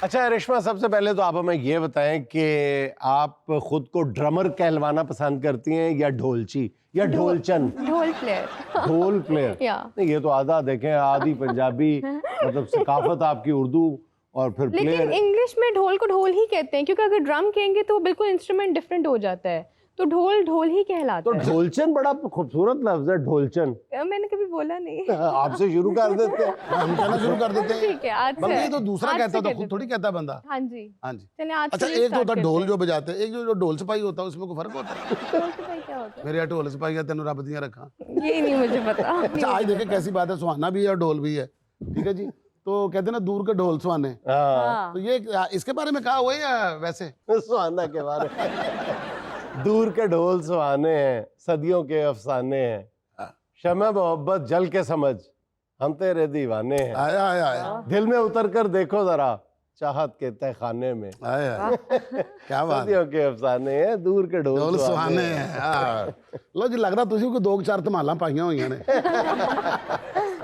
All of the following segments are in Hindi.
अच्छा रेशमा, सबसे पहले तो आप हमें ये बताएं कि आप खुद को ड्रमर कहलवाना पसंद करती हैं या ढोलची या ढोलचन? ढोल प्लेयर। ढोल प्लेयर। या नहीं, ये तो आधा देखें, आधी पंजाबी मतलब सकाफत आपकी उर्दू और फिर लेकिन प्लेयर। इंग्लिश में ढोल को ढोल ही कहते हैं, क्योंकि अगर ड्रम कहेंगे तो बिल्कुल इंस्ट्रूमेंट डिफरेंट हो जाता है, तो ढोल ढोल ही कहलाता तो है। ढोलचन बड़ा खूबसूरत लफ्ज है, ढोलचन। मैंने कभी बोला नहीं। आपसे शुरू कर देते हैं। हम कहना शुरू कर देते हैं। ठीक है, आज बल्कि से ये तो दूसरा आज कहता से है, तो कहते खुद थोड़ी कहता है बंदा। हाँ जी, हाँ जी। चलिए आज अच्छा, से एक तो start होता है करते ढोल हैं। जो बजाते हैं, एक जो ढोल सिपाही होता है, उसमें कोई फर्क होता है? ढोल सिपाही क्या होता मेरे यहाँ ढोल सिपाही है, तेनों रब दियां रखा। है ये नहीं मुझे पता। अच्छा, आज देखे कैसी बात है, सुहाना भी है और ढोल भी है, ठीक है जी। तो कहते हैं ना, दूर के ढोल सुहाने। हाँ, तो ये इसके बारे में कहा हुआ है या वैसे? सुहाना के बारे में। दूर के ढोल सुहाने हैं, सदियों के अफसाने हैं, शम्मे मोहब्बत जल के समझ, हम तेरे दीवाने हैं। आया आया आया दिल में उतर कर देखो जरा, चाहत के तहखाने में, आया, क्या बात है। सदियों के अफसाने हैं, दूर के ढोल ढोल सुहाने हैं। लो जी, लग रहा तुझे को 2-4 धमाला पाइया हुई ने।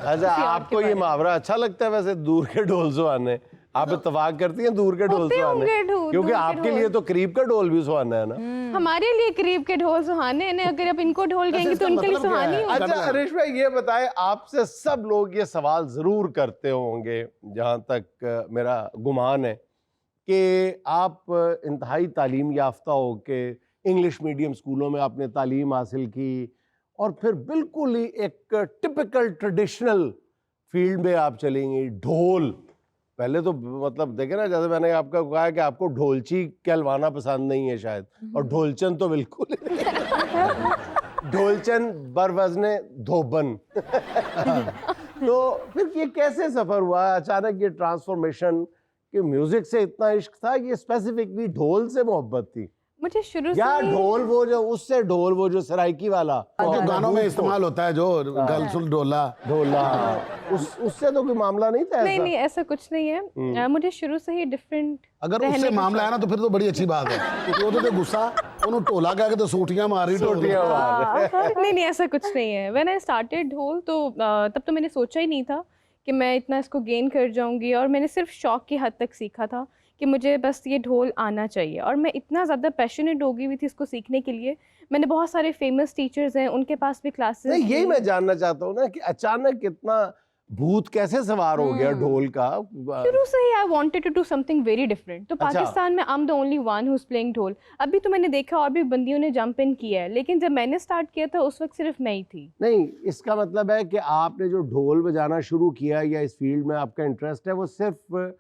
अच्छा, आपको ये मुहावरा अच्छा लगता है वैसे, दूर के ढोल सुहाने? आप इत्तेफाक करती हैं दूर के ढोल होते सुहाने? होंगे दूर क्योंकि के आपके ढोल। लिए तो करीब का ढोल भी सुहाना है ना। हमारे लिए करीब के ढोल सुहाने हैं, अगर आप इनको ढोल कहेंगे तो इसका उनके लिए मतलब क्या सुहानी है? होगी। अच्छा रेशमा, ये बताएं, आपसे सब लोग ये सवाल जरूर करते होंगे, जहां तक मेरा गुमान है, कि आप इंतहाई तालीम याफ्ता हो के इंग्लिश मीडियम स्कूलों में आपने तालीम हासिल की और फिर बिल्कुल ही एक टिपिकल ट्रेडिशनल फील्ड में आप चलेंगी, ढोल। पहले तो मतलब देखे ना, जैसे मैंने आपका कहा कि आपको ढोलची कहलवाना पसंद नहीं है शायद, और ढोलचन तो बिल्कुल ढोलचन बरवजने धोबन। तो फिर ये कैसे सफर हुआ अचानक, ये ट्रांसफॉर्मेशन कि म्यूजिक से इतना इश्क था, ये स्पेसिफिकली ढोल से मोहब्बत थी मुझे शुरू से या ही- ढोल वो जो उससे ढोल वो जो सराइकी वाला जो गानों में इस्तेमाल होता है, जो गलसुल ढोला। ढोला, उससे तो कोई मामला नहीं था नहीं ऐसा? नहीं, ऐसा कुछ नहीं है। मुझे शुरू से ही डिफरेंट अगर उससे मामला है ना, तो फिर तो बड़ी अच्छी बात है, क्योंकि वो तो गुस्सा उन्होंने टोला कह के तो सूटियां मारी, टोटियां मार। नहीं नहीं, ऐसा कुछ नहीं है। व्हेन आई स्टार्टेड ढोल, तो तब तो मैंने सोचा ही नहीं था कि मैं इतना इसको गेन कर जाऊंगी, और मैंने सिर्फ शौक की हद तक सीखा था कि मुझे बस ये ढोल आना चाहिए, और मैं इतना ज़्यादा पैशनेट हो गई हुई थी इसको सीखने के लिए। मैंने बहुत सारे फेमस टीचर्स हैं, उनके पास भी क्लासेस। नहीं, यही मैं जानना चाहता हूँ ना कि अचानक इतना भूत कैसे सवार हो गया ढोल का? शुरू से ही I wanted to do something very different. तो अच्छा। पाकिस्तान में I am the only one who is playing dhol. अभी तो मैंने देखा और भी बंदियों ने जंप इन किया है, लेकिन जब मैंने स्टार्ट किया था उस वक्त सिर्फ मैं ही थी। नहीं, इसका मतलब है कि आपने जो ढोल बजाना शुरू किया या इस फील्ड में आपका इंटरेस्ट है, वो सिर्फ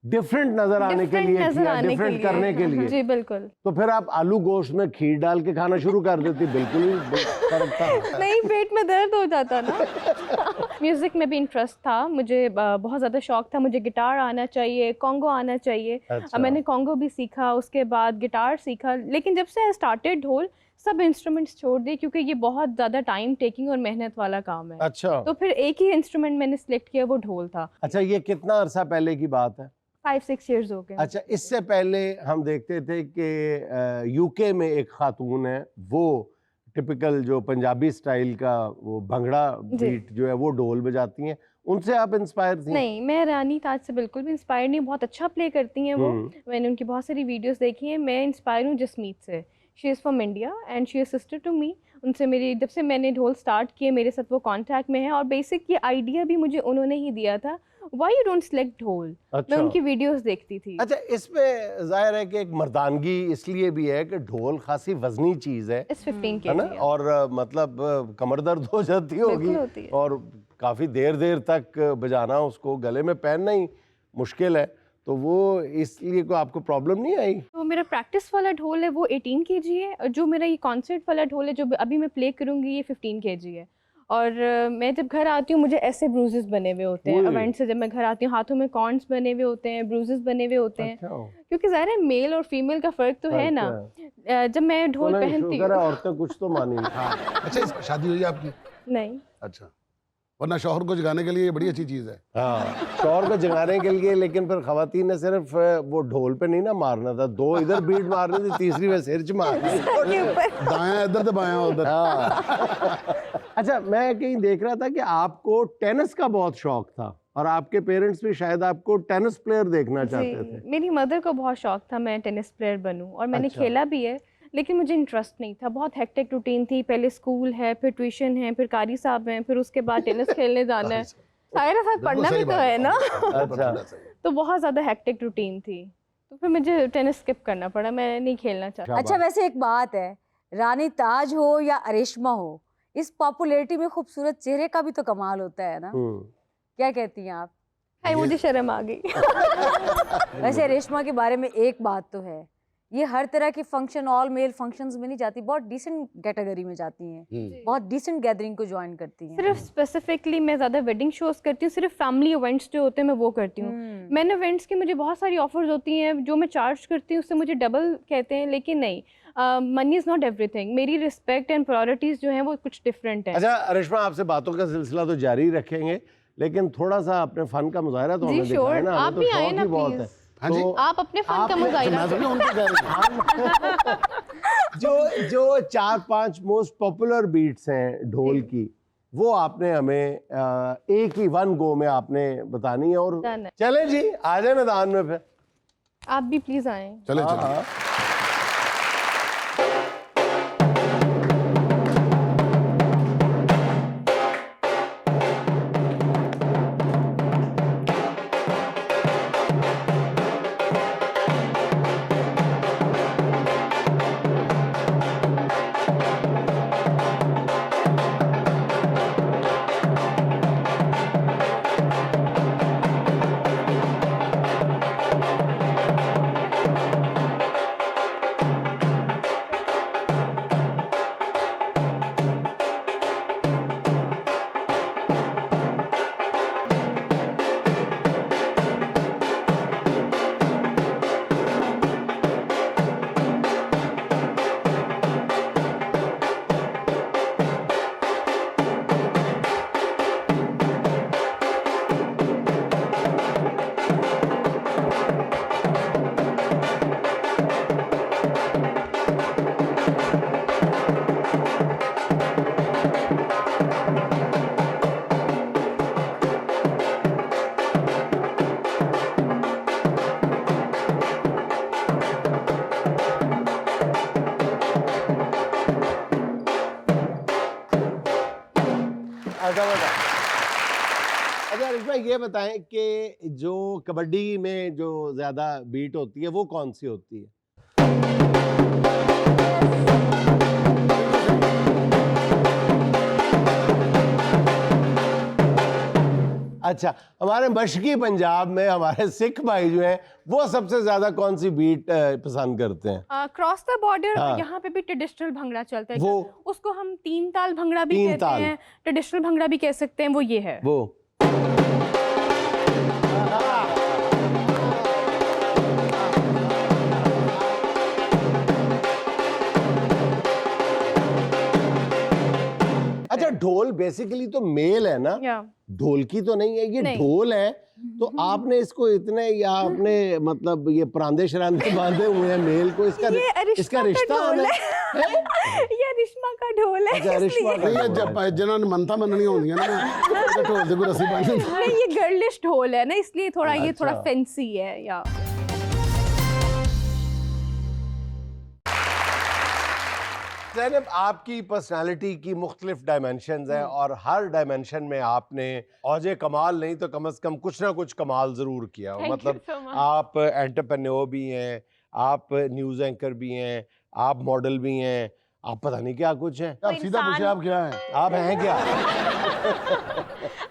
डिफरेंट नजर आने के लिए किया, डिफरेंट करने के लिए। जी बिल्कुल। तो फिर आप आलू गोश्त में खीर डाल के खाना शुरू कर देती? बिल्कुल ही फर्क था। नहीं, पेट में दर्द हो जाता ना। म्यूजिक में भी इंटरेस्ट था मुझे, बहुत ज़्यादा शौक था। मुझे गिटार आना चाहिए, कॉन्गो आना चाहिए। अच्छा। मैंने कॉन्गो भी सीखा, उसके बाद गिटार सीखा। लेकिन जब से आई स्टार्टेड ढोल, सब इंस्ट्रूमेंट्स छोड़ दिए, क्योंकि ये बहुत ज़्यादा टाइम टेकिंग और मेहनत वाला काम है। अच्छा, तो फिर एक ही इंस्ट्रूमेंट मैंने सिलेक्ट किया, वो ढोल था। अच्छा, ये कितना अरसा पहले की बात है? 5-6 years हो गए। अच्छा, इससे पहले हम देखते थे कि यूके में एक खातून है, वो टिपिकल जो पंजाबी स्टाइल का वो भंगड़ा बीट जो है वो ढोल बजाती हैं, उनसे आप इंस्पायर थी? नहीं, मैं रानी ताज से बिल्कुल भी इंस्पायर नहीं। बहुत अच्छा प्ले करती हैं वो। मैंने उनकी बहुत सारी वीडियोस देखी हैं। मैं इंस्पायर हूँ जसमीत से। She is from India and she is sister to me. उनसे मेरी, जब से मैंने ढोल स्टार्ट किए, मेरे साथ वो कांटेक्ट में है, और बेसिक ये आइडिया भी मुझे उन्होंने ही दिया था, व्हाई यू डोंट सिलेक्ट ढोल। अच्छा। मैं उनकी वीडियोस देखती थी। अच्छा, इसमें जाहिर है कि एक मर्दानगी इसलिए भी है कि ढोल खासी वजनी चीज है, इस 15 है ना? kg और मतलब कमर दर्द हो जाती बिल्कुल होती होगी, है। और काफी देर देर तक बजाना, उसको गले में पहनना ही मुश्किल है, तो वो इसलिए कोई आपको प्रॉब्लम नहीं आई? तो मेरा प्रैक्टिस वाला ढोल है वो 18 kg है, और जो मेरा ये कॉन्सर्ट वाला ढोल है जो अभी मैं प्ले करूँगी, ये 15 kg है। और मैं जब घर आती हूँ, मुझे ऐसे ब्रूजेस बने हुए होते हैं इवेंट से। जब मैं घर आती हूँ, हाथों में कॉर्न्स बने हुए होते हैं, ब्रूजेस बने हुए होते हैं। अच्छा। क्योंकि ज़ाहिर है मेल और फीमेल का फ़र्क तो है ना। जब मैं ढोल पहनती हूँ, औरतें कुछ तो मानी। अच्छा, शादी हुई है आपकी? नहीं, अच्छा, वरना शौहर को जगाने के लिए ये बड़ी अच्छी चीज है। हाँ, शौहर को जगाने के लिए, लेकिन फिर खवातीन ने सिर्फ वो ढोल पे नहीं ना मारना था, 2 इधर बीट मारनी थी, तीसरी में सिर च मारनी। दायां इधर तो बायां उधर। हाँ। अच्छा, मैं कहीं देख रहा था कि आपको टेनिस का बहुत शौक था और आपके पेरेंट्स भी शायद आपको टेनिस प्लेयर देखना चाहते थे। जी, मेरी मदर को बहुत शौक था मैं टेनिस प्लेयर बनूं और मैंने अच्छा। खेला भी है, लेकिन मुझे इंटरेस्ट नहीं था। बहुत हेक्टिक रूटीन थी, पहले स्कूल है, फिर ट्यूशन है, फिर कारी साहब हैं, फिर उसके बाद टेनिस खेलने जाना है, सारे साथ बिल्कुल पढ़ना सही भी तो बात है ना। अच्छा। तो बहुत ज़्यादा हेक्टिक रूटीन थी, तो फिर मुझे टेनिस स्किप करना पड़ा, मैं नहीं खेलना चाहती। अच्छा, वैसे एक बात है, रानी ताज हो या अरिश्मा हो, इस पॉपुलैरिटी में खूबसूरत चेहरे का भी तो कमाल होता है ना। क्या कहती हैं आप? हाय, मुझे शर्म आ गई। वैसे रेशमा के बारे में एक बात तो है, ये हर तरह के फंक्शन, ऑल मेल फंक्शंस में नहीं जाती, बहुत डिसेंट कैटेगरी में जाती हैं, बहुत डिसेंट गैदरिंग को ज्वाइन करती हैं। सिर्फ स्पेसिफिकली मैं ज़्यादा वेडिंग शोज करती हूँ, सिर्फ फैमिली इवेंट्स जो होते हैं मैं वो करती हूँ। मैन इवेंट्स की मुझे बहुत सारी ऑफर्स होती हैं, जो मैं चार्ज करती हूँ उससे मुझे डबल कहते हैं, लेकिन नहीं, मनी इज़ नॉट एवरीथिंग। मेरी रिस्पेक्ट एंड प्रायोरिटीज़ जो हैं वो कुछ डिफरेंट है। अच्छा अरिश्मा, आपसे बातों का सिलसिला तो जारी रखेंगे, लेकिन थोड़ा सा अपने फन का मुजाहरा तो हमें दिखाएं ना, आप हमें भी तो आए शौक ना ही बहुत है। प्लीज, हाँ जी। तो आप अपने फन का आपने- मुजाहिरा मैं तो नहीं उनको कह रही। जो 4-5 मोस्ट पॉपुलर बीट्स हैं ढोल की, वो आपने हमें एक ही वन गो में आपने बतानी है। और Done है। चलें जी, आ जाए मैदान में फिर। आप भी प्लीज आए। चले हाँ, चले। हाँ। अच्छा रिश्मा, ये बताएं कि जो कबड्डी में जो ज्यादा बीट होती है वो कौन सी होती है? अच्छा, हमारे मशकी पंजाब में हमारे सिख भाई जो हैं वो सबसे ज्यादा कौन सी बीट पसंद करते हैं? क्रॉस द बॉर्डर हाँ। यहाँ पे भी ट्रेडिशनल भंगड़ा चलता है, वो उसको हम तीन ताल भंगड़ा भी तीन कहते ताल। हैं, ट्रेडिशनल भंगड़ा भी कह सकते हैं, वो ये है। वो अच्छा, ढोल बेसिकली तो मेल है ना, या ढोलकी तो नहीं है, ये नहीं। ढोल है। तो आपने इसको इतने, या आपने मतलब ये परांदे शरांदे बांधे हुए हैं मेल को, इसका ये अरिश्मा इसका का रिश्ता ढोल है? है। ये अरिश्मा का ढोल है, अच्छा, अरिश्मा इसलिए। का नहीं, ये ढोल है। जब जिन्होंने मनता मननी होती है ना, तो ढोल से कोई रस्सी बांधी। नहीं, ये गर्लिश ढोल है ना, इसलिए थोड़ा ये थोड़ा अच्छा। फैंसी है। या ज़ैनब, आपकी पर्सनालिटी की मुख्तलिफ डायमेंशंस हैं और हर डायमेंशन में आपने औजे कमाल नहीं तो कम से कम कुछ ना कुछ कमाल ज़रूर किया हो। Thank you मतलब so much. आप एंटरप्रेन्योर भी हैं, आप न्यूज़ एंकर भी हैं, आप मॉडल भी हैं, आप पता नहीं क्या कुछ हैं। आप सीधा पूछे, आप क्या हैं? आप हैं क्या?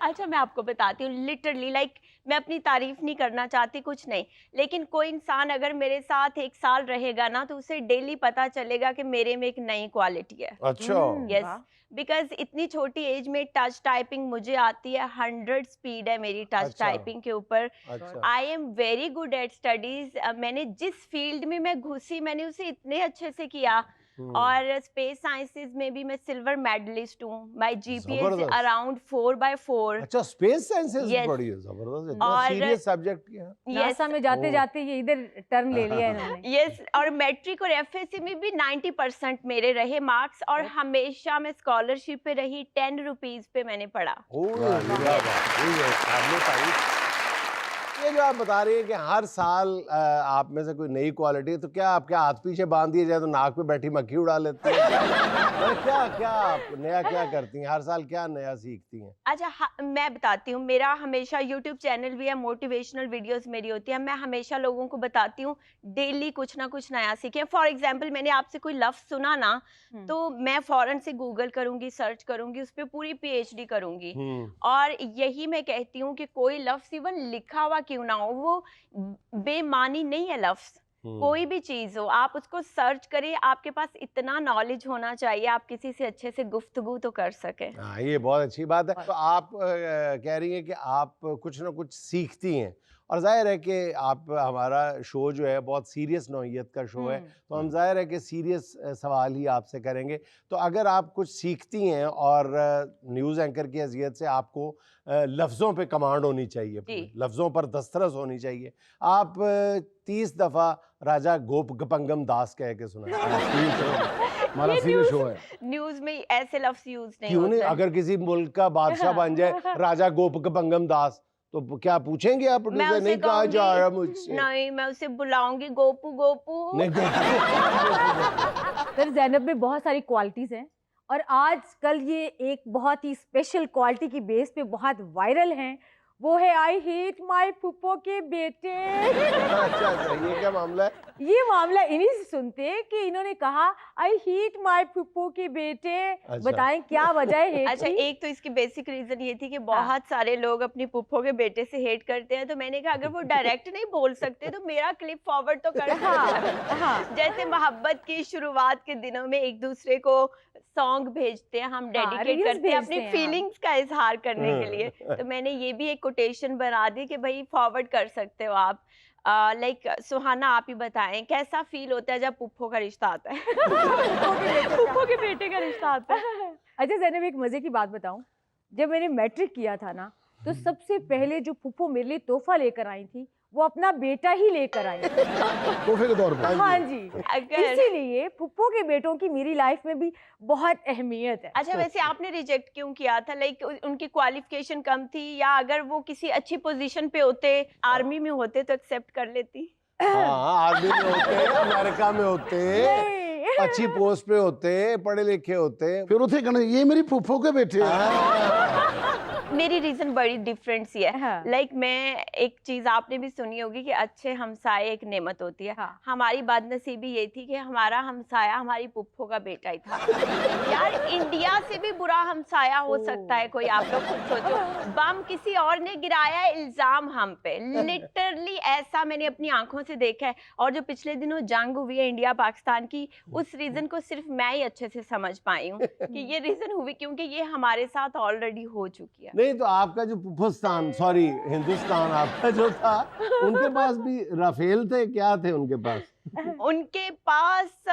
अच्छा, मैं आपको बताती हूँ, लिटरली लाइक मैं अपनी तारीफ नहीं करना चाहती, कुछ नहीं, लेकिन कोई इंसान अगर मेरे साथ 1 साल रहेगा ना तो उसे डेली पता चलेगा कि मेरे में एक नई क्वालिटी है। अच्छा। यस, बिकॉज इतनी छोटी एज में टच टाइपिंग मुझे आती है, 100 स्पीड है मेरी टच अच्छा। टाइपिंग के ऊपर। अच्छा। I am very good at studies. मैंने जिस फील्ड में मैं घुसी मैंने उसे इतने अच्छे से किया और स्पेस साइंसेज में भी मैं सिल्वर मेडलिस्ट हूँ। माय जीपीए जबरदस्त। अराउंड 4/4। अच्छा, स्पेस साइंसेज Yes. पढ़ी है, जबरदस्त, इतना और- सीरियस सब्जेक्ट किया। नासा में जाते ओह। जाते ये इधर टर्न ले लिया इन्होंने। यस, और मैट्रिक और एफएससी में भी 90% मेरे रहे मार्क्स, और हमेशा मैं स्कॉलरशिप पे रही। 10 रुपीज पे मैंने पढ़ा। ये जो आप बता रही है कि हर साल आप में से कोई नई क्वालिटी, तो क्या आपके हाथ पीछे बांध दिए जाए तो नाक पे बैठी मक्खी उड़ा लेती है? क्या क्या आप नया क्या करती हैं हर साल, क्या नया सीखती हैं? अच्छा मैं बताती हूँ, मेरा हमेशा यूट्यूब चैनल भी है, मोटिवेशनल वीडियोस मेरी होती है। मैं हमेशा लोगों को बताती हूँ डेली कुछ ना कुछ नया सीखें। फॉर एग्जांपल मैंने आपसे कोई लफ्ज सुना ना, तो मैं फौरन से गूगल करूंगी, सर्च करूंगी, उस पर पूरी पीएचडी करूंगी। और यही मैं कहती हूँ कि कोई लफ्ज इवन लिखा हुआ क्यों ना हो, वो बेमानी नहीं है लफ्ज। कोई भी चीज हो, आप उसको सर्च करें, आपके पास इतना नॉलेज होना चाहिए, आप किसी से अच्छे से गुफ्तगू तो कर सके। हाँ, ये बहुत अच्छी बात है। तो आप कह रही हैं कि आप कुछ ना कुछ सीखती हैं, और जाहिर है कि आप, हमारा शो जो है बहुत सीरियस नौइयत का शो है, तो हम जाहिर है कि सीरियस सवाल ही आपसे करेंगे। तो अगर आप कुछ सीखती हैं, और न्यूज़ एंकर की हैसियत से आपको लफ्ज़ों पे कमांड होनी चाहिए, लफ्ज़ों पर दस्तरस होनी चाहिए, आप 30 दफ़ा राजा गोप गपंगम दास कह के सुना। हमारा सीरियस शो है। न्यूज में ऐसे लफ्ज यूज नहीं क्यों नहीं? होते। अगर किसी मुल्क का बादशाह बन जाए राजा गोप गपंगम दास, तो क्या पूछेंगे आप? मैं प्रोड्यूसर उसे नहीं कहा जा कहूंगी- रहा मुझसे। नहीं, मैं उसे बुलाऊंगी गोपू गोपू। नहीं, फिर ज़ैनब में बहुत सारी क्वालिटीज़ हैं, और आजकल ये एक बहुत ही स्पेशल क्वालिटी की बेस पे बहुत वायरल हैं। वो है आई हेट माय फूफो के बेटे। अच्छा, ये क्या मामला है? ये मामला इन्हीं से सुनते हैं कि इन्होंने कहा आई हेट माय फूफो के बेटे। अच्छा। बताएं क्या वजह है हेट अच्छा, की? एक तो इसकी बेसिक रीजन ये थी कि बहुत सारे लोग अपनी पुप्पो के बेटे से हेट करते हैं, तो मैंने कहा अगर वो डायरेक्ट नहीं बोल सकते तो मेरा क्लिप फॉरवर्ड तो कर सकते हैं। जैसे मोहब्बत की शुरुआत के दिनों में एक दूसरे को सॉन्ग भेजते हैं, हम डेडिकेट reels करते हैं भेजते अपनी हैं, फीलिंग्स का इजहार करने के लिए, तो मैंने ये भी एक कोटेशन बना दी कि भाई फॉरवर्ड कर सकते हो आप। लाइक सुहाना, आप ही बताएं कैसा फील होता है जब पुप्पो का रिश्ता आता है? पुप्पो के बेटे का रिश्ता आता है। अच्छा ज़ैनब, एक मजे की बात बताऊं, जब मैंने मैट्रिक किया था ना, तो सबसे पहले जो फूफो मेरे लिए तोहफा लेकर आई थी, वो अपना बेटा ही लेकर आई। तोहफे के तौर पर। हाँ जी, अगर इसीलिए फूफो के बेटों की मेरी लाइफ में भी बहुत अहमियत है। अच्छा, वैसे आपने रिजेक्ट क्यों किया था? लाइक उनकी क्वालिफिकेशन कम थी, या अगर वो किसी अच्छी पोजीशन पे होते, आर्मी में होते, तो एक्सेप्ट कर लेती? हाँ, आर्मी में होते, अमेरिका में होते, नहीं। अच्छी पोस्ट पे होते, पढ़े लिखे होते, फिर उसे कहना ये मेरी फूफो के बेटे हैं। मेरी रीजन बड़ी डिफरेंट सी है। हाँ। लाइक मैं, एक चीज आपने भी सुनी होगी कि अच्छे हमसाए एक नेमत होती है। हाँ। हमारी बदनसीबी ये थी कि हमारा हमसाया हमारी पुप्पो का बेटा ही था। यार, इंडिया से भी बुरा हमसाया हो सकता है कोई, आप लोग खुद सोचो। बम किसी और ने गिराया है, इल्जाम हम पे। लिटरली ऐसा मैंने अपनी आंखों से देखा है। और जो पिछले दिनों जंग हुई है इंडिया पाकिस्तान की, उस रीजन को सिर्फ मैं ही अच्छे से समझ पाई हूँ कि ये रीजन हुई क्योंकि ये हमारे साथ ऑलरेडी हो चुकी है। नहीं तो आपका जो पुफस्तान, सॉरी हिंदुस्तान आपका जो था, उनके पास भी राफेल थे, क्या थे उनके पास? उनके पास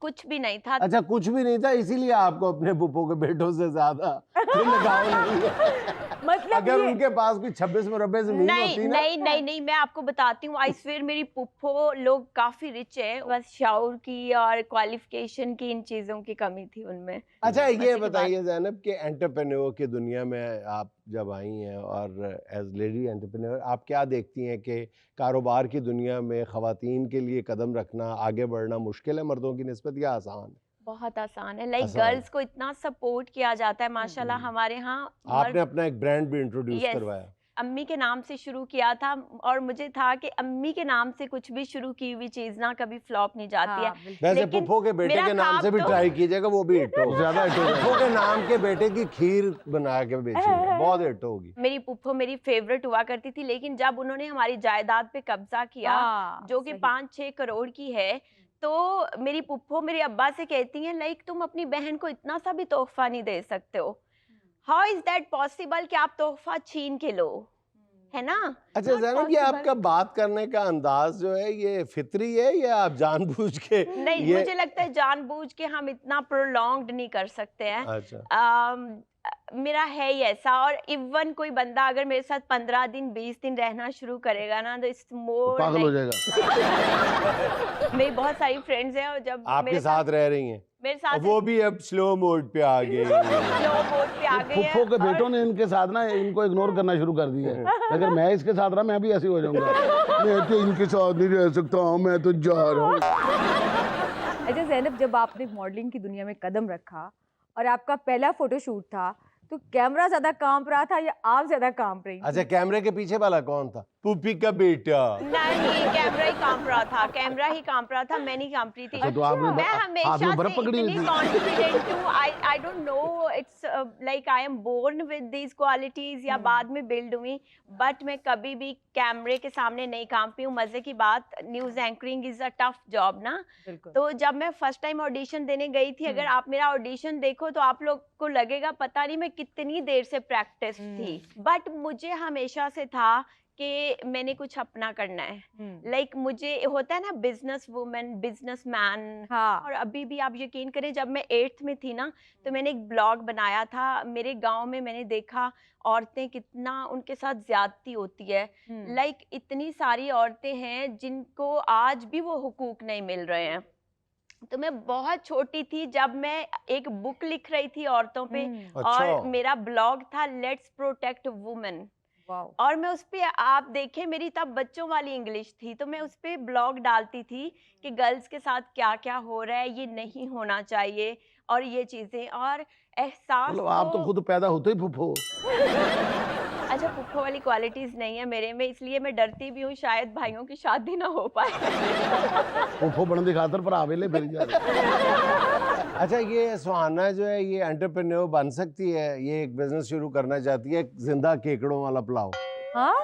कुछ भी नहीं था। अच्छा, कुछ भी नहीं था, इसीलिए आपको अपने पुप्पो के बेटों से ज्यादा लगाव नहीं है। मतलब अगर ये उनके पास कोई 26 मुरब्बे जमीन नहीं होती ना, नहीं नहीं, मैं आपको बताती हूँ, आई स्वेयर मेरी पुप्पो लोग काफी रिच है, बस शाउर की और क्वालिफिकेशन की, इन चीजों की कमी थी उनमें। अच्छा ये मजे की बात। बताइए ज़ैनब कि एंटरप्रेन्योर की दुनिया में आप जब आई हैं, और एज लेडी एंटरप्रेन्योर आप क्या देखती हैं कि कारोबार की दुनिया में ख़वातीन के लिए कदम रखना, आगे बढ़ना मुश्किल है मर्दों की निस्बत, या आसान है? बहुत आसान है। लाइक आसान है। गर्ल्स को इतना सपोर्ट किया जाता है माशाल्लाह हमारे यहाँ। आपने अपना एक ब्रांड भी इंट्रोड्यूस Yes. करवाया। अम्मी के नाम से शुरू किया था, और मुझे था कि अम्मी के नाम से कुछ भी शुरू की हुई चीज ना कभी फ्लॉप नहीं जाती है। हाँ, बिल्कुल। वैसे लेकिन पुप्पो के बेटे मेरा के नाम ख्वाब से भी तो- ट्राई कीजिएगा, वो भी हिट होगा। ज्यादा हिट होगा। पुप्पो के नाम के बेटे की खीर बना के बेचिएगा, बहुत हिट होगी। मेरी पुप्पो मेरी फेवरेट हुआ करती थी, लेकिन जब उन्होंने हमारी जायदाद पे कब्जा किया, हाँ, जो कि सही। 5-6 करोड़ की है, तो मेरी पुप्पो मेरे अब्बा से कहती हैं लाइक तुम अपनी बहन को इतना सा भी तोहफा नहीं दे सकते हो। हाउ इज दैट पॉसिबल कि आप तोहफा छीन के लो? है ना। अच्छा Not ज़ैनब, ये possible. आपका बात करने का अंदाज जो है ये फितरी है या आप जानबूझ के नहीं, ये? मुझे लगता है जानबूझ के हम इतना प्रोलॉन्ग्ड नहीं कर सकते हैं। अच्छा, मेरा है ही ऐसा। और इवन कोई बंदा अगर मेरे साथ 15 दिन 20 दिन रहना शुरू करेगा ना, तो इट्स मोर पागल हो जाएगा। मेरी बहुत सारी फ्रेंड्स हैं, और जब आपके साथ रह रही हैं मेरे और साथ वो भी अब स्लो मोड पे आ गई। स्लो मोड पे आ गई है। फुफ्फो के बेटों ने इनके साथ ना इनको इग्नोर करना शुरू कर दिया है। अगर मैं इसके साथ रहा मैं भी ऐसे हो जाऊंगा। मैं तो इनके साथ नहीं रह सकता हूँ, मैं तो जा रहा हूँ। अच्छा ज़ैनब, जब आपने मॉडलिंग की दुनिया में कदम रखा और आपका पहला फोटोशूट था, तो कैमरा ज्यादा कांप रहा था या आप ज्यादा कांप रही थी? अच्छा, कैमरे के पीछे वाला कौन था? पुप्पी का बेटा। नहीं, कैमरा ही कांप रहा था, कैमरा ही कांप रहा था, मैं नहीं कांप रही थी। अच्छा, तो आपने मैं हाथ हमेशा में बर्फ से पकड़ी हुई इतनी थी? कॉन्फिडेंट हूँ। I don't know, it's like I am born with these qualities या बाद में बिल्ड हुई, बट मैं कभी भी कैमरे के सामने नहीं कांपी हूँ। मजे की बात, news anchoring is a tough job ना। बिल्कुल। तो जब मैं फर्स्ट टाइम ऑडिशन देने गई थी, अगर आप मेरा ऑडिशन देखो तो आप लोग को लगेगा पता नहीं मैं कितनी देर से प्रैक्टिस थी, बट मुझे हमेशा से था कि मैंने कुछ अपना करना है। लाइक मुझे होता है ना, बिजनेस वुमेन, बिजनेस मैन। हाँ। और अभी भी आप यकीन करें, जब मैं 8th में थी ना, तो मैंने एक ब्लॉग बनाया था। मेरे गांव में मैंने देखा औरतें कितना उनके साथ ज्यादती होती है। लाइक इतनी सारी औरतें हैं जिनको आज भी वो हुकूक नहीं मिल रहे हैं। तो मैं बहुत छोटी थी जब मैं एक बुक लिख रही थी औरतों पे, अच्छा। और मेरा ब्लॉग था लेट्स प्रोटेक्ट वुमेन। वाओ। और मैं उस पे, आप देखें, मेरी तब बच्चों वाली इंग्लिश थी, तो मैं उस पे ब्लॉग डालती थी कि गर्ल्स के साथ क्या क्या हो रहा है, ये नहीं होना चाहिए, और ये चीजें। और एहसास मतलब आप तो खुद पैदा होते ही फुफ्फो। अच्छा, पुप्पो वाली क्वालिटीज नहीं है मेरे में, इसलिए मैं डरती भी हूँ शायद भाइयों की शादी ना हो पाए। फुफ्फो बनने की खातर पर आवेले फिर जा रहे। अच्छा, ये सुहाना जो है ये एंटरप्रेन्योर बन सकती है, ये एक बिजनेस शुरू करना चाहती है, जिंदा केकड़ों वाला पुलाव। हाँ।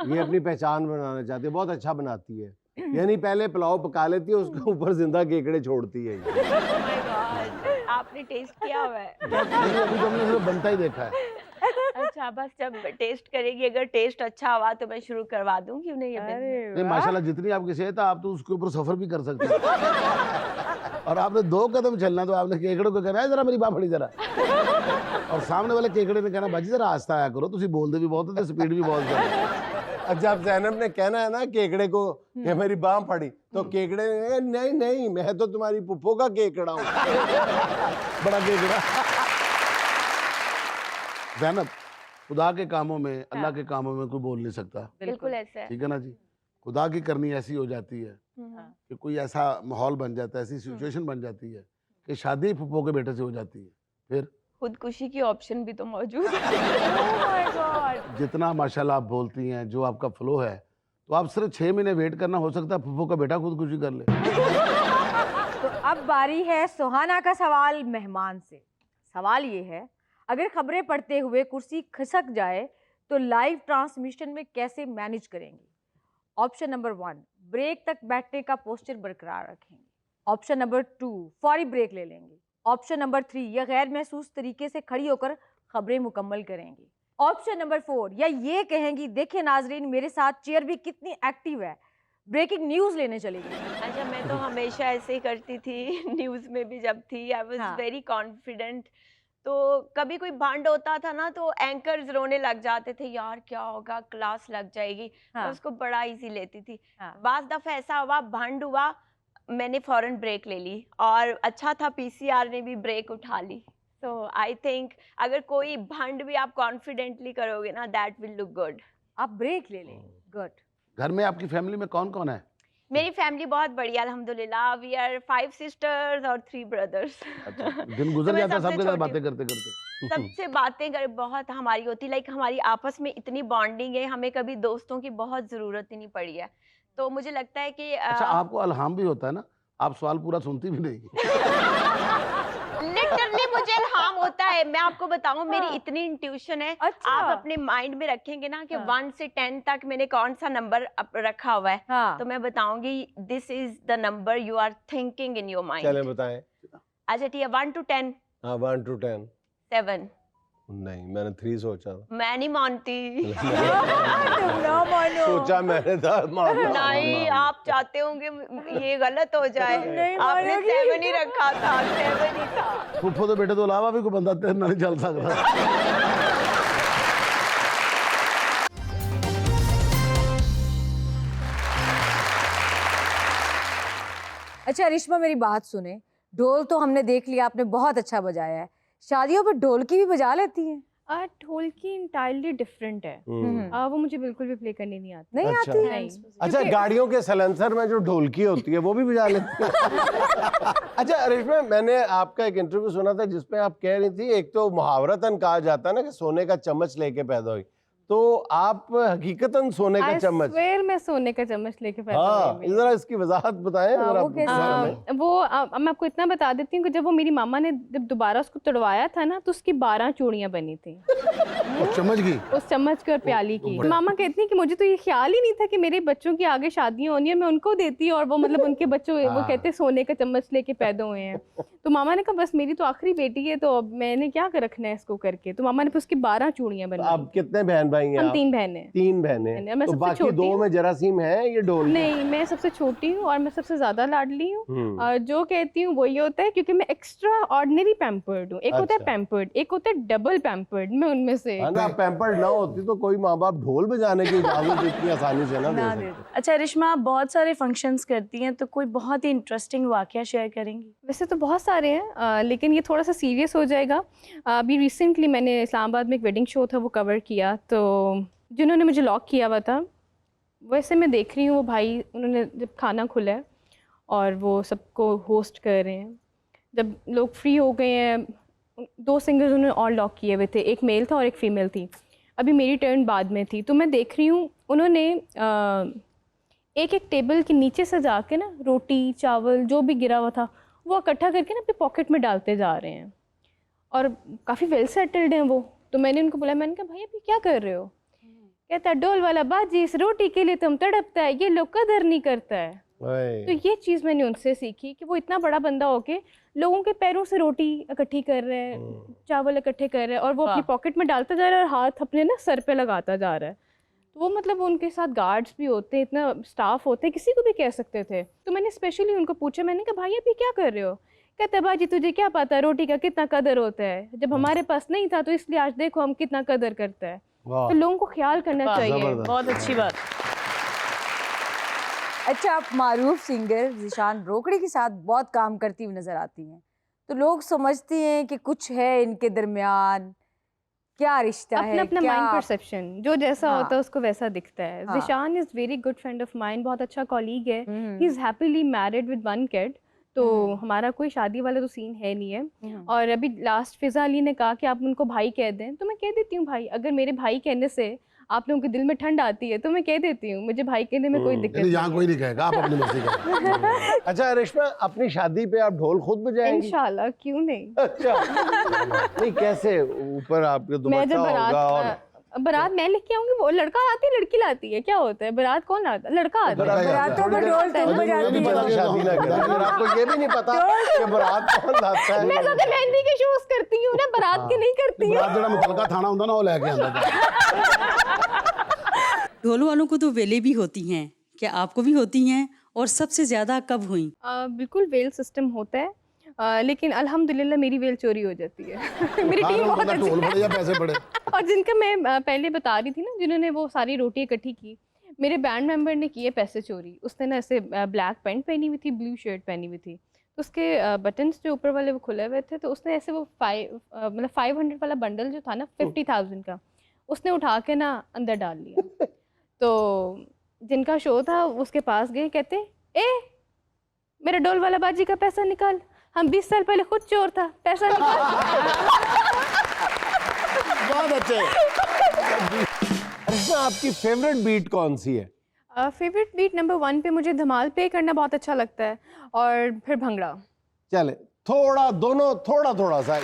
ये अपनी पहचान बनाना चाहती है, बहुत अच्छा बनाती है। यानी पहले पुलाव पका लेती है, उसके ऊपर जिंदा केकड़े छोड़ती है ये। Oh my God, आपने टेस्ट किया हुआ है? नहीं, अभी तो हमने सिर्फ बनता ही देखा है। अच्छा, बस जब टेस्ट करेगी, अगर टेस्ट अच्छा हुआ तो मैं शुरू करवा दूंगी, क्यों नहीं ये business? अरे नहीं, वाह। माशाल्लाह जितनी आपकी सेहत है आप तो उसके ऊपर सफर भी कर सकते हैं। और आपने 2 कदम चलना, तो आपने केकड़े को कहना है जरा मेरी बाह फड़ी जरा, और सामने वाले केकड़े ने कहना बाजी जरा आस्ता आया करो, तुसी बोलते भी बहुत है, स्पीड भी बहुत है। अब जब ज़ैनब ने कहना है ना केकड़े को कि मेरी बाह पड़ी, तो केकड़े ने कहा, नहीं नहीं, मैं तो तुम्हारी पुप्पो का केकड़ा हूँ। बड़ा केकड़ा। ज़ैनब, खुदा के कामों में, अल्लाह के कामों में कोई बोल नहीं सकता, बिल्कुल ऐसा है। ठीक है ना जी। खुदा की करनी ऐसी हो जाती है कि कोई ऐसा माहौल बन जाता है, ऐसी सिचुएशन बन जाती है कि शादी फुप्पो के बेटे से हो जाती है। फिर खुदकुशी की ऑप्शन भी तो मौजूद है। Oh my God। जितना माशाल्लाह आप बोलती हैं, जो आपका फ्लो है, तो आप सिर्फ 6 महीने वेट करना, हो सकता है फुप्पो का बेटा खुदकुशी कर ले। तो अब बारी है सुहाना का सवाल मेहमान से। सवाल ये है, अगर खबरें पढ़ते हुए कुर्सी खिसक जाए तो लाइव ट्रांसमिशन में कैसे मैनेज करेंगी? ऑप्शन नंबर 1, ब्रेक तक बैठने का पोस्चर बरकरार रखेंगे। ऑप्शन नंबर 2, फौरी ब्रेक ले लेंगे। ऑप्शन नंबर 3, या गैर महसूस तरीके से खड़ी होकर खबरें मुकम्मल करेंगी। ऑप्शन नंबर 4, या ये कहेंगी देखिए नाजरीन मेरे साथ चेयर भी कितनी एक्टिव है, ब्रेकिंग न्यूज लेने चलेगी। अच्छा, मैं तो हमेशा ऐसे ही करती थी, न्यूज में भी जब थी, आई वाज हाँ। Very confident. तो कभी कोई भंड होता था ना, तो एंकर्स रोने लग जाते थे, यार क्या होगा, क्लास लग जाएगी। हाँ। मैं उसको बड़ा इजी लेती थी। हाँ। बाज़ दफ़ा ऐसा हुआ, भंड हुआ, मैंने फौरन ब्रेक ले ली, और अच्छा था पीसीआर ने भी ब्रेक उठा ली। सो आई थिंक अगर कोई भंड भी आप कॉन्फिडेंटली करोगे ना, दैट विल लुक गुड। आप ब्रेक ले लें। गुड। घर में आपकी फैमिली में कौन कौन है? मेरी फैमिली बहुत बढ़िया, अल्हम्दुलिल्लाह। वी आर 5 सिस्टर्स और 3 ब्रदर्स। अच्छा, दिन गुजर मैं जाता है सबसे सबके साथ छोटी बातें करते करते। सबसे बातें कर बहुत हमारी होती, लाइक हमारी आपस में इतनी बॉन्डिंग है, हमें कभी दोस्तों की बहुत ज़रूरत ही नहीं पड़ी है। तो मुझे लगता है कि अच्छा, आपको अल्हाम भी होता है ना, आप सवाल पूरा सुनती भी नहीं। लिटरली मुझे इल्हाम होता है। मैं आपको बताऊं, मेरी हाँ। इतनी इंट्यूशन है। अच्छा। आप अपने माइंड में रखेंगे ना कि हाँ। 1 से 10 तक मैंने कौन सा नंबर रखा हुआ है, हाँ। तो मैं बताऊंगी this is the number you are thinking in your चलें माइंड। बताएं। अच्छा ठीक है, 1 to 10। हाँ, 1 to 10। 7। नहीं, मैंने 3 सोचा था। मैं नहीं मानती। तुम ना मानो। सोचा मैंने था, माना। नहीं, आप चाहते होंगे ये गलत हो जाए। नहीं आपने मानोगी। 7 ही रखा था, 7 ही था। फुफ्फो तो बेटे तो अलावा भी कोई बंदा तैरना नहीं चल सकता। अच्छा रिश्मा मेरी बात सुने, ढोल तो हमने देख लिया, आपने बहुत अच्छा बजाया है, शादियों पर ढोलकी भी बजा लेती हैं? ढोलकी इंटायरली डिफरेंट है। वो मुझे बिल्कुल भी प्ले करनी नहीं आती। नहीं अच्छा। आती? नहीं। अच्छा, गाड़ियों के सलेंसर में जो ढोलकी होती है वो भी बजा लेती है। अच्छा रेशमा, मैंने आपका एक इंटरव्यू सुना था जिसमें आप कह रही थी, एक तो मुहावरतन कहा जाता है ना कि सोने का चम्मच लेके पैदा हुई, तो आप हकीकतन सोने का I चम्मच। swear मैं सोने का चम्मच लेके पैदा हाँ, हुई हूँ। जरा इसकी वजाहत बताएं। हाँ, जरा वो कैसे? हमें। मैं आपको इतना बता देती हूँ कि जब वो मेरी मामा ने जब दोबारा उसको तोड़वाया था ना, तो उसकी 12 चूड़ियां बनी थी और चम्मच की उस चम्मच की और प्याली की। बढ़िया। मामा कहती है कि मुझे तो ये ख्याल ही नहीं था कि मेरे बच्चों की आगे शादियां होनी है, मैं उनको देती और वो मतलब उनके बच्चों वो कहते सोने का चम्मच लेके पैदा हुए हैं। तो मामा ने कहा बस मेरी तो आखिरी बेटी है, तो अब मैंने क्या रखना है इसको करके, तो मामा ने फिर उसकी 12 चूड़ियां बनवाई। आप कितने बहन भाई हैं? हम आप 3 बहनें। 3 बहनें। मैं तो सबसे बाकी छोटी 2 हूँ। में जरासीम है ये ढोल? नहीं, मैं सबसे छोटी हूँ और मैं सबसे ज्यादा लाडली हूँ। और जो कहती हूँ वही होता है, क्योंकि मैं एक्स्ट्रा ऑर्डिनरी पैम्पर्ड हूँ। एक होता है अच्छा। पैम्पर्ड, एक होता है डबल पैम्पर्ड। मैं उनमें से हाँ ना, पैम्पर्ड ना होती तो कोई माँ बाप ढोल बजाने की इजाजत इतनी आसानी से ना दे सकते। अच्छा रिश्मा, आप बहुत सारे फंक्शंस करती हैं, तो कोई बहुत ही इंटरेस्टिंग वाकया शेयर करेंगी? वैसे तो बहुत सारे हैं, लेकिन ये थोड़ा सा सीरियस हो जाएगा। अभी रिसेंटली मैंने इस्लामाबाद में एक वेडिंग शो था, वो कवर किया, तो जिन्होंने मुझे लॉक किया हुआ था, वैसे मैं देख रही हूँ वो भाई, उन्होंने जब खाना खुला है और वो सबको होस्ट कर रहे हैं, जब लोग फ्री हो गए हैं, 2 सिंगर्स उन्होंने और लॉक किए हुए थे, एक मेल था और एक फीमेल थी। अभी मेरी टर्न बाद में थी, तो मैं देख रही हूँ उन्होंने एक एक टेबल के नीचे से जाके ना रोटी चावल जो भी गिरा हुआ था वो इकट्ठा करके ना अपने पॉकेट में डालते जा रहे हैं, और काफ़ी वेल सेटल्ड हैं वो। तो मैंने उनको बोला, मैंने कहा भाई अभी क्या कर रहे हो? कहता है डोल वाला बाजी, इस रोटी के लिए तुम तड़पता है, ये लोग कदर नहीं करता है। तो ये चीज़ मैंने उनसे सीखी कि वो इतना बड़ा बंदा होके लोगों के पैरों से रोटी इकट्ठी कर रहे हैं, चावल इकट्ठे कर रहे हैं, और वो अपनी पॉकेट में डालता जा रहा है और हाथ अपने ना सर पे लगाता जा रहा है। तो वो मतलब उनके साथ गार्ड्स भी होते हैं, इतना स्टाफ होते हैं, किसी को भी कह सकते थे। तो मैंने स्पेशली उनको पूछा, मैंने कहा भाई अभी क्या कर रहे हो? कहते बाजी तुझे क्या पता रोटी का कितना कदर होता है, जब हमारे पास नहीं था तो इसलिए आज देखो हम कितना कदर करते हैं। तो लोगों को ख्याल करना चाहिए। बहुत अच्छी बात। अच्छा, आप मारूफ सिंगर ज़ीशान रोकड़ी के साथ बहुत काम करती हुई नजर आती हैं, तो लोग समझते हैं कि कुछ है इनके दरमियान, क्या रिश्ता है? अपना अपना क्या माइंड परसेप्शन, जो जैसा हाँ। होता है उसको वैसा दिखता है। हाँ। Zeeshan is very good friend of mine, बहुत अच्छा कॉलीग है। Hmm, he is happily married with 1 kid. तो हमारा कोई शादी वाला तो सीन है नहीं है। हम्म। और अभी लास्ट फिजा अली ने कहा कि आप उनको भाई कह दें, तो मैं कह देती हूँ भाई। अगर मेरे भाई कहने से आप लोगों के दिल में ठंड आती है तो मैं कह देती हूँ, मुझे भाई कहने में कोई दिक्कत यानी यहाँ नहीं कोई नहीं कहेगा, आप अपनी मर्जी करें। अच्छा रेशमा, अपनी शादी पे आप ढोल खुद है। बजाएंगी? इंशाल्लाह, क्यों नहीं। अच्छा। नहीं, कैसे? ऊपर आपके मैं दुपट्टा जब होगा और बारात मैं लेके आऊंगी, वो लड़का आती है लड़की लाती है, क्या होता है? बारात कौन लाता है? लड़का आता है। बारातों में ढोल तुम मुझे ये नहीं बजाती पता हो। कि शादी ना करें, अगर आपको ये भी नहीं पता कि बारात कौन लाता है। मैं ज्यादा मेहंदी के शूज करती हूँ ना, बारात के नहीं करती हूँ। बरात जरा मुतलका थाना होता ना, वो लेके आंदा था। ढोल वालों को तो वेले भी होती हैं, क्या आपको भी होती हैं? और सबसे ज्यादा कब हुई? बिल्कुल वेल सिस्टम होता है, लेकिन अल्हम्दुलिल्लाह मेरी वेल चोरी हो जाती है। मेरी हाँ, टीम तो बहुत बंदा अच्छी ढोल है। पड़े या पैसे पड़े। और जिनका मैं पहले बता रही थी ना, जिन्होंने वो सारी रोटी इकट्ठी की, मेरे बैंड मेंबर ने किए पैसे चोरी। उसने ना ऐसे ब्लैक पैंट पहनी हुई थी, ब्लू शर्ट पहनी हुई थी, तो उसके बटन्स जो ऊपर वाले वो खुले हुए थे, तो उसने ऐसे वो 500 वाला बंडल जो था ना 50,000 का, उसने उठा के ना अंदर डाल लिया। तो जिनका शो था उसके पास गए, कहते ए मेरा डोल वाला बाजी का पैसा निकाल, हम 20 साल पहले खुद चोर था, पैसा निकाल। बहुत अच्छे। रेशमा, आपकी फेवरेट बीट कौन सी है? फेवरेट बीट नंबर 1 पे मुझे धमाल पे करना बहुत अच्छा लगता है, और फिर भंगड़ा। चले थोड़ा, दोनों थोड़ा थोड़ा सा।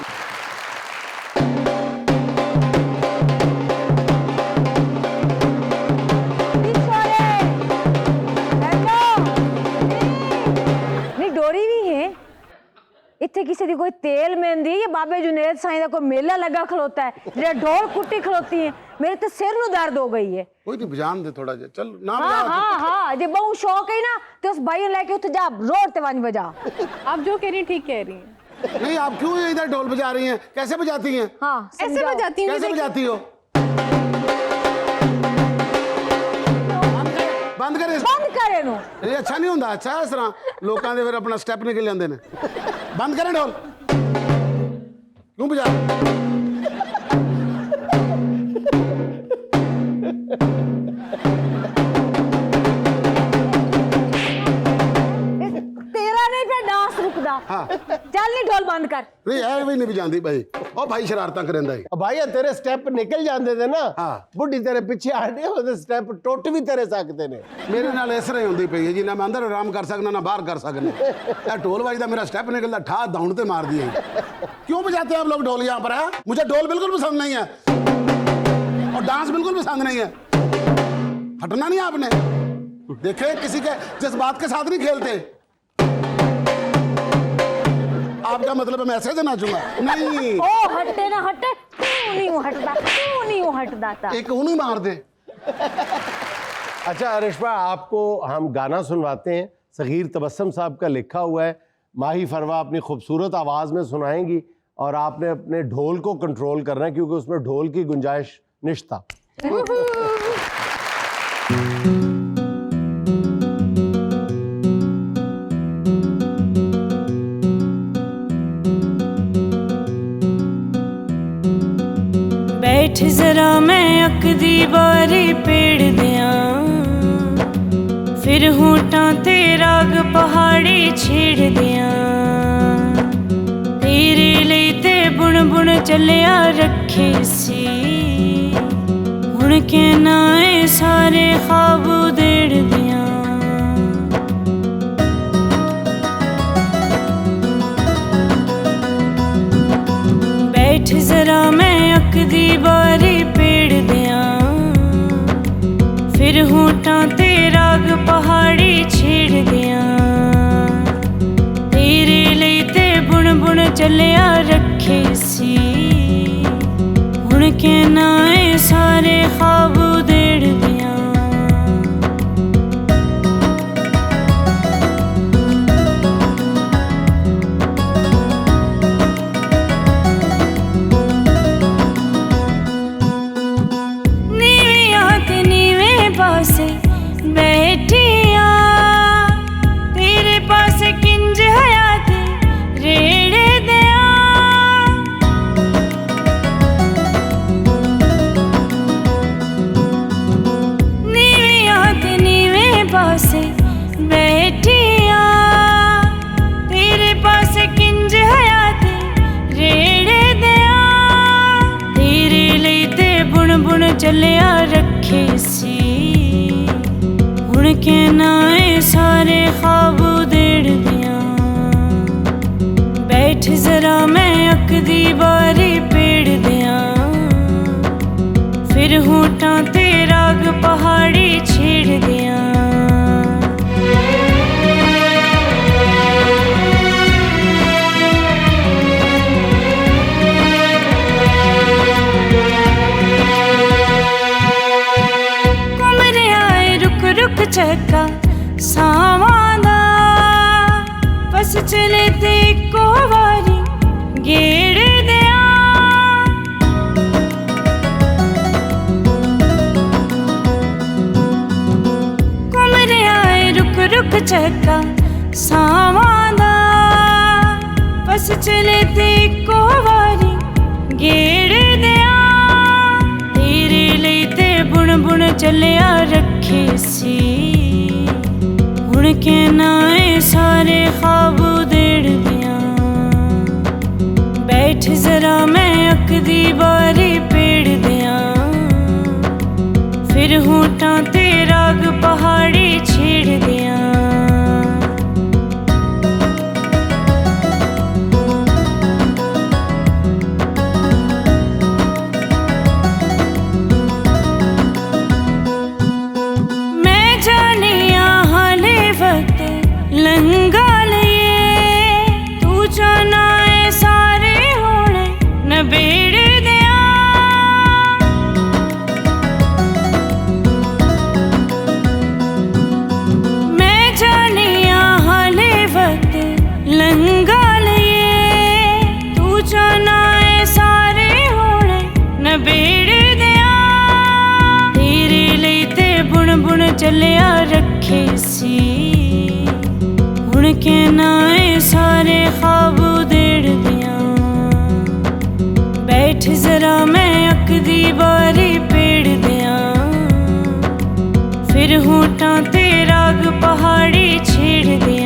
नहीं डोरी भी है इतने किसी ਕਿਸੇ ਦੀ ਕੋਈ ਤੇਲ ਮਹਿੰਦੀ ਜਾਂ ਬਾਬੇ ਜੁਨੇਦ ਸਾਈਂ ਦਾ ਕੋਈ ਮੇਲਾ ਲੱਗਾ ਖਲੋਤਾ ਹੈ ਜਿਹੜਾ ਢੋਲ ਕੁੱਟੀ ਖਲੋਤੀ ਹੈ ਮੇਰੇ ਤੇ ਸਿਰ ਨੂੰ ਦਰਦ ਹੋ ਗਈ ਹੈ कोई नहीं बजान दे थोड़ा जा चल ना हाँ बजा हाँ हाँ जे बहु शौक है ना तो उस भाई ने लेके उठ जा रोड ते वन बजा आप जो कह रही हैं ठीक कह रही हैं। नहीं आप क्यों इधर ढोल बजा रही हैं कैसे बजाती हैं हाँ ऐसे समझाओ। बजाती हूँ कैसे बजाती हो बंद कर बंद करे नु ये अच्छा नहीं होता अच्छा इस तरह लोगों के फिर अपना स्टेप निकल जाते हैं बंद करें ढोल क्यों बजा तेरा नहीं फिर डांस रुकदा हाँ चल नहीं ढोल बंद कर नहीं ऐ भी नहीं बजाती भाई ओ भाई शरारत करेंदा ही भाई तेरे स्टेप निकल जाते थे ना हाँ। बुढ़ी तेरे पीछे आने ਉਹਦੇ स्टेप टुट भी तेरे सकते ने मेरे नाल इस तरह ही होंदी पई है जी ना मैं अंदर आराम कर सकना ना बाहर कर सकने ए ढोल बजदा मेरा स्टेप निकलदा ठा दाउन ते मार दिए क्यों बजाते हैं आप लोग ढोल यहाँ पर है मुझे ढोल बिल्कुल पसंद नहीं है और डांस बिल्कुल पसंद नहीं है हटना नहीं आपने देखे किसी के जज्बात के साथ नहीं खेलते आपका मतलब है मैं ऐसे से नाचूंगा नहीं ओ हटे ना हटे क्यों नहीं हटदा था एक उन्हीं मार दे अच्छा रिश्मा आपको हम गाना सुनवाते हैं सगीर तबस्सुम साहब का लिखा हुआ है माही फरवा अपनी खूबसूरत आवाज़ में सुनाएंगी और आपने अपने ढोल को कंट्रोल करना है क्योंकि उसमें ढोल की गुंजाइश निश्ता बैठ जरा मैं अकदी बारी पेड़ दिया फिर होठां ते राग पहाड़ी छेड़ दिया तेरे लिए ते बुन बुन चलिया रखे सी हुण कहना है सारे ख्वाब उधेड़ दिया बैठ जरा मैं अकदी बारी पेड़ दिया फिर होठां ते राग पहाड़ी छेड़ दिया तेरे लिए ते बुन बुन चलिया रखे सी हुण कहना है सारे ख्वाब उधेड़ दिया पासे बैठिया तेरे पास किंज हयात रेड़े दिया नीवे पासे बैठिया तेरे पास किंज हयात रेड़े दिया तेरे लिए ते बुन बुन चलिया रखे सी कहना है सारे ख्वाब उधेड़ दिया बैठ जरा मैं अकदी बारी पेड़ दिया फिर होठां ते राग पहाड़ी छेड़ दिया चक्का सावादा बस चले ते को वारी गेड़ दिया कुमरे आए रुक रुक चक्का सावादा बस चले ते को वारी गेड़ दिया तेरे लिए ते बुन बुन चलिया रखे सी हुण कहना है सारे ख्वाब उधेड़ दिया बैठ जरा मैं अकदी बारी पेड़ दिया फिर होठां ते राग पहाड़ी छेड़ दिया लंगा लिए तू जाना है ਚੱਲਿਆ ਰੱਖੇ ਸੀ ਹੁਣ ਕਹਿਣਾ ਏ ਸਾਰੇ ख्वाब ਉਧੇੜਦਿਆਂ ਬੈਠ ਜ਼ਰਾ ਮੈਂ ਅੱਖ ਦੀ ਬਾਰੀ ਪੇੜਦਿਆਂ ਫਿਰ ਹੋਠਾਂ ਤੇ ਰਾਗ ਪਹਾੜੀ ਛੇੜਦਿਆਂ